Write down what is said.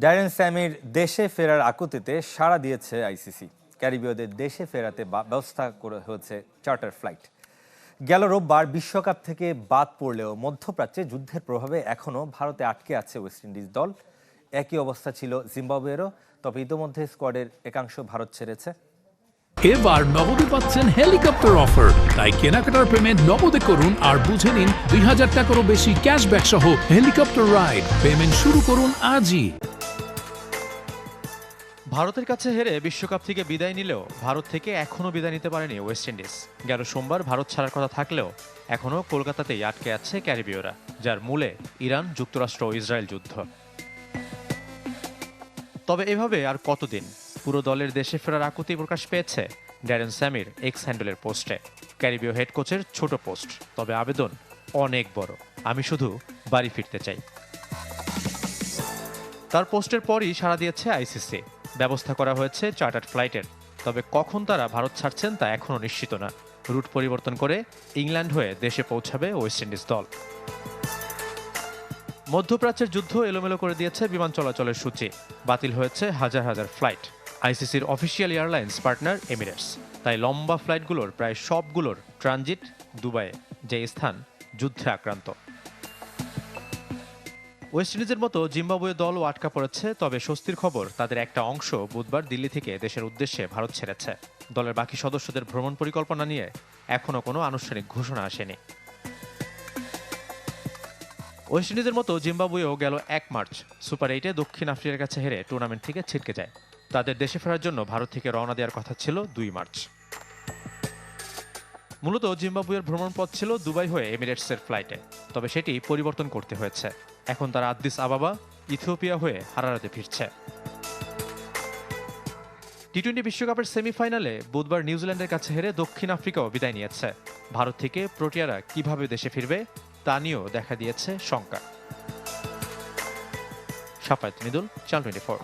Darren স্যামির দেশে ফেরার আকুতিতে সাড়া দিয়েছে আইসিসি। ক্যারিবীয়দের দেশে ফেরাতে ব্যবস্থা করে হয়েছে চার্টার ফ্লাইট। গেল রোববার বিশ্বকাপ থেকে বাদ পড়লেও মধ্যপ্রাচ্যে যুদ্ধের প্রভাবে এখনও ভারতে আটকে আছে ওয়েস্ট ইন্ডিজ দল। একই অবস্থা ছিল জিম্বাবুয়েরও, তবে ইতোমধ্যে স্কোয়াডের একাংশ ভারত ছেড়েছে। এবার নগদে পাচ্ছেন হেলিকপ্টার অফার, তাই কেনাকাটার পেমেন্ট নগদে করুন আর বুঝে নিন ২,০০০ টাকারও বেশি ক্যাশব্যাক সহ হেলিকপ্টার রাইড। পেমেন্ট শুরু করুন আজই। ভারতের কাছে হেরে বিশ্বকাপ থেকে বিদায় নিলেও ভারত থেকে এখনও বিদায় নিতে পারেনি ওয়েস্ট ইন্ডিজ। গেল সোমবার ভারত ছাড়ার কথা থাকলেও এখনও কলকাতাতেই আটকে আছে ক্যারিবীয়রা, যার মূলে ইরান, যুক্তরাষ্ট্র ও ইসরায়েল যুদ্ধ। তবে এভাবে আর কতদিন? পুরো দলের দেশে ফেরার আকুতি প্রকাশ পেয়েছে ড্যারেন স্যামির এক্স হ্যান্ডেলের পোস্টে। ক্যারিবীয় হেড কোচের ছোট পোস্ট, তবে আবেদন অনেক বড়। আমি শুধু বাড়ি ফিরতে চাই। তার পোস্টের পরই সাড়া দিয়েছে আইসিসি। ব্যবস্থা করা হয়েছে চার্টার্ড ফ্লাইটের, তবে কখন তারা ভারত ছাড়ছেন তা এখনও নিশ্চিত না। রুট পরিবর্তন করে ইংল্যান্ড হয়ে দেশে পৌঁছাবে ওয়েস্ট ইন্ডিজ দল। মধ্যপ্রাচ্যের যুদ্ধ এলোমেলো করে দিয়েছে বিমান চলাচলের সূচি। বাতিল হয়েছে হাজার হাজার ফ্লাইট। আইসিসির অফিসিয়াল এয়ারলাইন্স পার্টনার এমিরেটস, তাই লম্বা ফ্লাইটগুলোর প্রায় সবগুলোর ট্রানজিট দুবাইয়ে, যে স্থান যুদ্ধে আক্রান্ত। ওয়েস্ট ইন্ডিজের মতো জিম্বাবুয়ে দলও আটকা পড়েছে, তবে স্বস্তির খবর, তাদের একটা অংশ বুধবার দিল্লি থেকে দেশের উদ্দেশ্যে ভারত ছেড়েছে। দলের বাকি সদস্যদের ভ্রমণ পরিকল্পনা নিয়ে এখনও কোনো আনুষ্ঠানিক ঘোষণা আসেনি। ওয়েস্ট ইন্ডিজের মতো জিম্বাবুয়েও গেল ১ মার্চ সুপার ৮-এ দক্ষিণ আফ্রিকার কাছে হেরে টুর্নামেন্ট থেকে ছিটকে যায়। তাদের দেশে ফেরার জন্য ভারত থেকে রওনা দেওয়ার কথা ছিল ২ মার্চ। মূলত জিম্বাবুয়ের ভ্রমণপথ ছিল দুবাই হয়ে এমিরেটসের ফ্লাইটে, তবে সেটি পরিবর্তন করতে হয়েছে। এখন তারা আদ্দিস আবাবা, ইথিওপিয়া হয়ে হারারাতে ফিরছে। টি-২০ বিশ্বকাপের সেমিফাইনালে বুধবার নিউজিল্যান্ডের কাছে হেরে দক্ষিণ আফ্রিকাও বিদায় নিয়েছে। ভারত থেকে প্রোটিয়ারা কিভাবে দেশে ফিরবে তা নিয়েও দেখা দিয়েছে শঙ্কা। শাফায়েত মৃদুল, চ্যানেল 24।